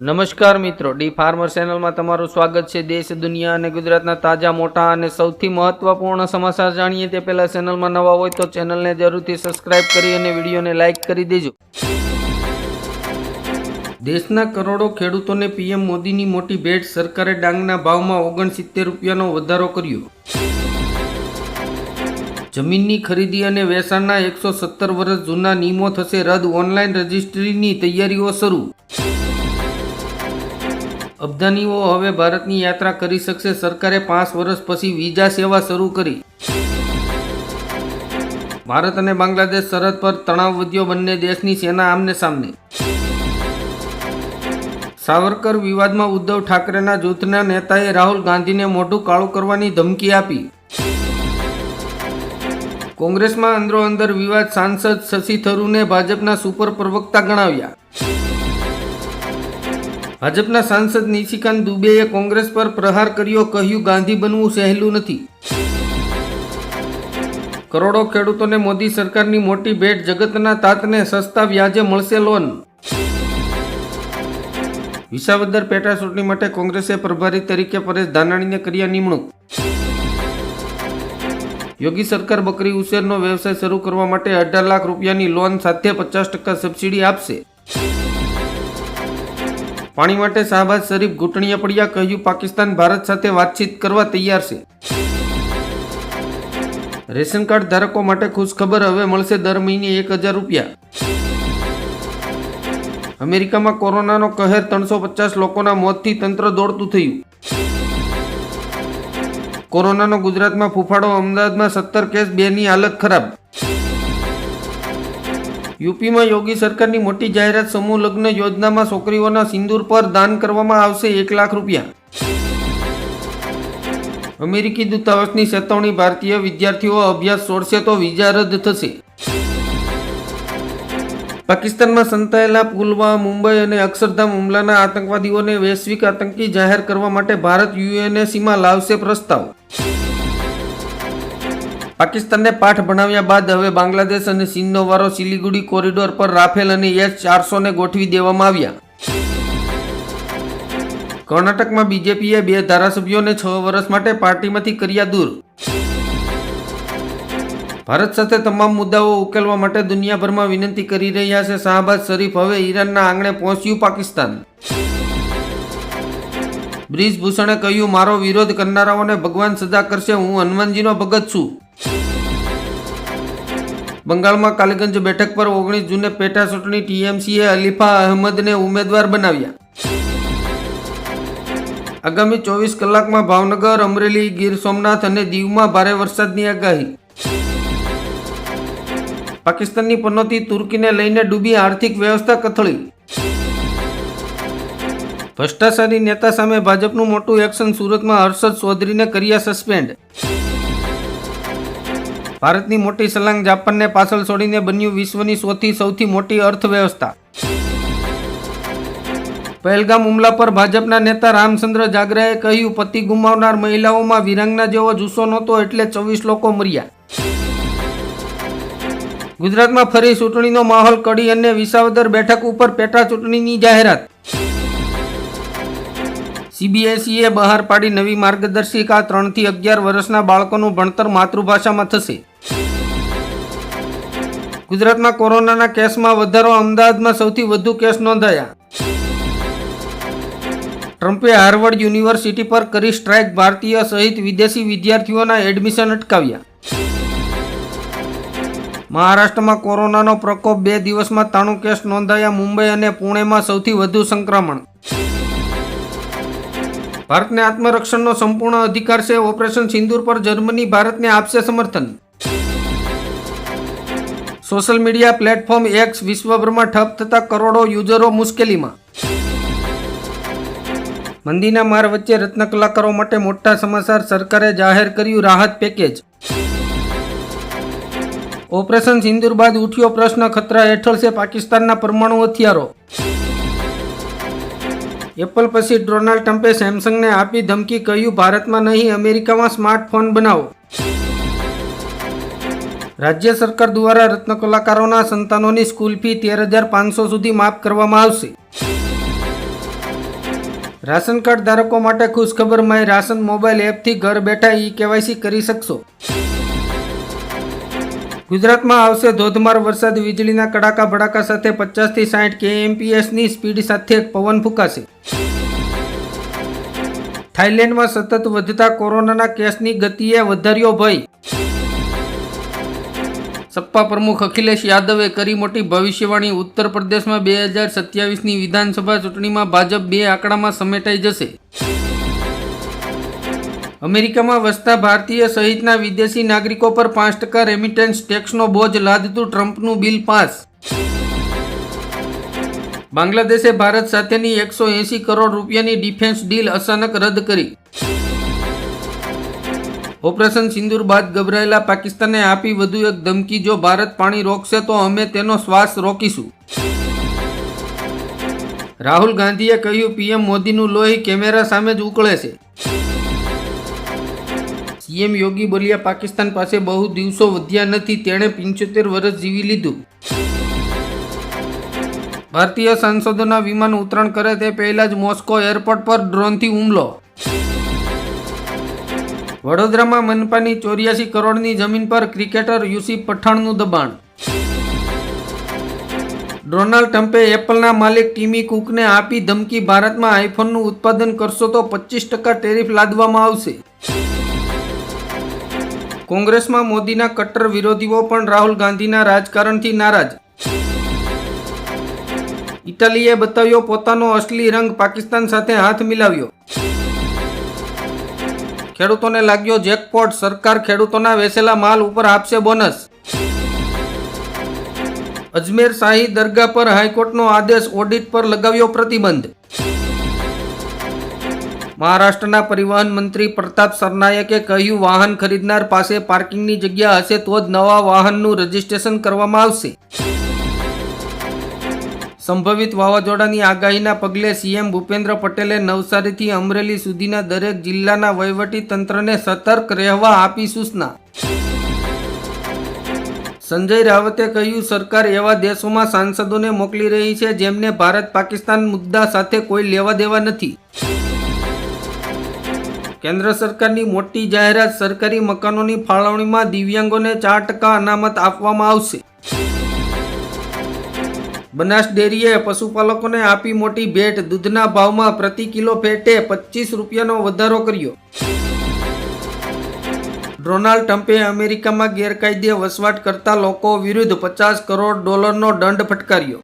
નમસ્કાર મિત્રો, D farmer ચેનલમાં તમારું સ્વાગત છે। દેશ, દુનિયા અને ગુજરાતના તાજા, મોટા અને સૌથી મહત્વપૂર્ણ સમાચાર જાણીએ તે પહેલા ચેનલમાં નવા હોય તો ચેનલને જરૂરથી સબસ્ક્રાઇબ કરી અને વિડીયોને લાઇક કરી દેજો। દેશના કરોડો ખેડૂતોને પીએમ મોદીની મોટી ભેટ। સરકારે ડાંગના ભાવમાં 69 રૂપિયાનો વધારો કર્યો। જમીનની ખરીદી અને વેચાણના 117 વર્ષ જૂના નિયમો થશે રદ। ઓનલાઈન રજિસ્ટ્રીની તૈયારીઓ શરૂ। અબદાનીઓ હવે ભારતની યાત્રા કરી શકશે। સરકારે 5 વર્ષ પછી વિઝા સેવા શરૂ કરી। ભારત અને બાંગ્લાદેશ સરહદ પર તણાવ વધ્યો। બંને દેશની સેના આમને સામને। સાવરકર વિવાદમાં ઉદ્ધવ ઠાકરેના જૂથના નેતાએ રાહુલ ગાંધીને મોઢું કાળું કરવાની ધમકી આપી। કોંગ્રેસમાં અંદરોઅંદર વિવાદ। સાંસદ શશી થરૂરને ભાજપના સુપર પ્રવક્તા ગણાવ્યા। ભાજપના સાંસદ નિશિકાંત દુબેએ કોંગ્રેસ પર પ્રહાર કર્યો। કહ્યું, ગાંધી બનવું સહેલું નથી। કરોડો ખેડૂતોને મોદી સરકારની મોટી ભેટ। જગતના તાતને સસ્તા વ્યાજે મળશે લોન। વિસાવદર પેટા ચૂંટણી માટે કોંગ્રેસે પ્રભારી તરીકે પરેશ ધાનાણીને કર્યા નિમણૂક। યોગી સરકાર બકરી ઉછેરનો વ્યવસાય શરૂ કરવા માટે 18 લાખ રૂપિયાની લોન સાથે 50% સબસિડી આપશે। પાણી માટે શાહબાઝ શરીફ ઘૂંટણીએ પડ્યા। કહ્યું, પાકિસ્તાન ભારત સાથે વાતચીત કરવા તૈયાર છે। રેશન કાર્ડ ધારકો માટે ખુશખબર, હવે મળશે દર મહિને 1000 રૂપિયા। અમેરિકામાં કોરોનાનો કહેર, 350 લોકોના મોતથી તંત્ર દોડતું થયું। કોરોનાનો ગુજરાતમાં ફૂફાડો, અમદાવાદમાં 17 કેસ, 2ની હાલત ખરાબ। યુપીમાં યોગી સરકારની મોટી જાહેરાત, સમૂહ લગ્ન યોજનામાં છોકરીઓના સિંદૂર પર દાન કરવામાં આવશે 1 લાખ રૂપિયા। અમેરિકી દૂતાવાસની ચેતવણી, ભારતીય વિદ્યાર્થીઓ અભ્યાસ છોડશે તો વિઝા રદ થશે। પાકિસ્તાનમાં સંતાયેલા પુલવામા, મુંબઈ અને અક્ષરધામ હુમલાના આતંકવાદીઓને વૈશ્વિક આતંકી જાહેર કરવા માટે ભારત યુએનએસીમાં લાવશે પ્રસ્તાવ। પાકિસ્તાનને પાઠ ભણાવ્યા બાદ હવે બાંગ્લાદેશ અને ચીનનો વારો। સિલિગુડી કોરિડોર પર રાફેલ અને S-400 ગોઠવી દેવામાં આવ્યા। કર્ણાટકમાં બીજેપીએ 2 ધારાસભ્યોને 6 વર્ષ માટે પાર્ટીમાંથી કર્યા દૂર। ભારત સાથે તમામ મુદ્દાઓ ઉકેલવા માટે દુનિયાભરમાં વિનંતી કરી રહ્યા છે શાહબાઝ શરીફ। હવે ઈરાનના આંગણે પહોંચ્યું પાકિસ્તાન। બ્રિજભૂષણે કહ્યું, મારો વિરોધ કરનારાઓને ભગવાન સજા કરશે। હું હનુમાનજીનો ભગત છું। બંગાળમાં કાલીગંજ બેઠક પર 19 જૂને પેટા ચૂંટણી। ટીએમસીએ અલીફા અહમદને ઉમેદવાર બનાવ્યા। આગામી 24 કલાકમાં ભાવનગર, અમરેલી, ગીર સોમનાથ અને દીવમાં ભારે વરસાદની આગાહી। પાકિસ્તાનની પનોતી તુર્કીને લઈને ડૂબી, આર્થિક વ્યવસ્થા કથળી। ભ્રષ્ટાચારી નેતા સામે ભાજપનું મોટું એક્શન, સુરતમાં હર્ષદ ચૌધરીને કર્યા સસ્પેન્ડ। ભારતની મોટી સલાંગ, જાપાનને પાછળ છોડીને બન્યું વિશ્વની સૌથી મોટી અર્થવ્યવસ્થા। પહેલગામ હુમલા પર ભાજપના નેતા રામચંદ્ર જાગરાએ કહ્યું, પતિ ગુમાવનાર મહિલાઓમાં વિરાંગના જેવો જુસ્સો નહોતો એટલે 24 લોકો મર્યા। ગુજરાતમાં ફરી ચૂંટણીનો માહોલ, કડી અને વિસાવદર બેઠક ઉપર પેટા ચૂંટણીની જાહેરાત। સીબીએસઈએ બહાર પાડી નવી માર્ગદર્શિકા, 3 થી 11 વર્ષના બાળકોનું ભણતર માતૃભાષામાં થશે। ગુજરાતમાં કોરોનાના કેસમાં વધારો, અમદાવાદમાં સૌથી વધુ કેસ નોંધાયા। ટ્રમ્પે હાર્વર્ડ યુનિવર્સિટી પર કરી સ્ટ્રાઇક, ભારતીય સહિત વિદેશી વિદ્યાર્થીઓના એડમિશન અટકાવ્યા। મહારાષ્ટ્રમાં કોરોનાનો પ્રકોપ, 2 દિવસમાં 93 કેસ નોંધાયા। મુંબઈ અને પુણેમાં સૌથી વધુ સંક્રમણ। ભારતને આત્મરક્ષણનો સંપૂર્ણ અધિકાર છે। ઓપરેશન સિંદૂર પર જર્મની ભારતને આપશે સમર્થન। સોશિયલ મીડિયા પ્લેટફોર્મ એક્સ વિશ્વભરમાં ઠપ થતા કરોડો યુઝરો મુશ્કેલીમાં। મંદીના માર વચ્ચે રત્ન કલાકારો માટે મોટા સમાચાર, સરકારે જાહેર કર્યું રાહત પેકેજ। ઓપરેશન સિંદૂર બાદ ઉઠ્યો પ્રશ્ન, ખતરા હેઠળ છે પાકિસ્તાનના પરમાણુ હથિયારો। એપલ પછી ડોનાલ્ડ ટ્રમ્પે સેમસંગને આપી ધમકી, કહ્યું ભારતમાં નહીં અમેરિકામાં સ્માર્ટફોન બનાવો। રાજ્ય સરકાર દ્વારા રત્ન કલાકારોના સંતાનોની સ્કૂલ ફી 13,500 સુધી માફ કરવામાં આવશે। રાશન કાર્ડ ધારકો માટે ખુશખબર, માય રાશન મોબાઈલ એપથી ઘર બેઠા ઈ-કેવાયસી કરી શકશો. ગુજરાતમાં આવશે ધોધમાર વરસાદ, વીજળીના કડાકા ભડાકા સાથે 50 થી 60 kmpsની સ્પીડ સાથે પવન ફૂંકાશે. થાઈલેન્ડમાં સતત વધતા કોરોનાના કેસની ગતિએ વધાર્યો ભય. સપા પ્રમુખ અખિલેશ યાદવે કરી મોટી ભવિષ્યવાણી, ઉત્તર પ્રદેશમાં 2027ની વિધાનસભા ચૂંટણીમાં ભાજપ 2 આંકડામાં સમેટાઈ જશે. અમેરિકામાં વસતા ભારતીય સહિતના વિદેશી નાગરિકો પર 5% રેમિટેન્સ ટેક્સનો બોજ લાદતું ટ્રમ્પનું બિલ પાસ. બાંગ્લાદેશે ભારત સાથેની 180 કરોડ રૂપિયાની ડિફેન્સ ડીલ અચાનક રદ કરી. ઓપરેશન સિંદૂર બાદ ગભરાયેલા પાકિસ્તાને આપી વધુ એક ધમકી, જો ભારત પાણી રોકશે તો અમે તેનો શ્વાસ રોકીશું. રાહુલ ગાંધીએ કહ્યું, પીએમ મોદીનું લોહી કેમેરા સામે જ ઉકળે છે. સીએમ યોગી બોલ્યા, પાકિસ્તાન પાસે બહુ દિવસો વધ્યા નથી, તેણે 75 વર્ષ જીવી લીધું. ભારતીય સાંસદોના વિમાન ઉતરાણ કરે તે પહેલા જ મોસ્કો એરપોર્ટ પર ડ્રોનથી હુમલો. વડોદરામાં મનપાની 84 કરોડની જમીન પર ક્રિકેટર યુસુફ પઠાણનું દબાણ. ડોનાલ્ડ ટ્રમ્પે એપલના માલિક ટીમી કુકને આપી ધમકી, ભારતમાં આઈફોનનું ઉત્પાદન કરશો તો 25% ટેરિફ લાદવામાં આવશે. કોંગ્રેસમાં મોદીના કટ્ટર વિરોધીઓ પણ રાહુલ ગાંધીના રાજકારણથી નારાજ. ઇટાલીએ બતાવ્યો પોતાનો અસલી રંગ, પાકિસ્તાન સાથે હાથ મિલાવ્યો. ખેડૂતોને લાગ્યો જેકપોટ, સરકાર ખેડૂતોના વેચેલા માલ ઉપર આપશે બોનસ. અજમેર શાહી દરગાહ પર હાઈકોર્ટનો આદેશ, ઓડિટ પર લગાવ્યો પ્રતિબંધ. મહારાષ્ટ્રના પરિવહન મંત્રી પ્રતાપ સરનાયકે કહ્યું, વાહન ખરીદનાર પાસે પાર્કિંગની જગ્યા હશે તો જ નવા વાહનનું રજીસ્ટ્રેશન કરવામાં આવશે. સંભવિત વાવાઝોડાની આગાહીના પગલે સીએમ ભૂપેન્દ્ર પટેલે નવસારીથી અમરેલી સુધીના દરેક જિલ્લાના વહીવટી તંત્રને સતર્ક રહેવા આપી સૂચના. સંજય રાવતે કહ્યું, સરકાર એવા દેશોમાં સાંસદોને મોકલી રહી છે જેમને ભારત પાકિસ્તાન મુદ્દા સાથે કોઈ લેવા દેવા નથી. કેન્દ્ર સરકારની મોટી જાહેરાત, સરકારી મકાનોની ફાળવણીમાં દિવ્યાંગોને 4% અનામત આપવામાં આવશે. બનાસ ડેરીએ પશુપાલકોને આપી મોટી ભેટ, દૂધના ભાવમાં પ્રતિ કિલો ફેટે 25 રૂપિયાનો વધારો કર્યો. ડોનાલ્ડ ટ્રમ્પે અમેરિકામાં ગેરકાયદે વસવાટ કરતા લોકો વિરુદ્ધ $50 કરોડ દંડ ફટકાર્યો.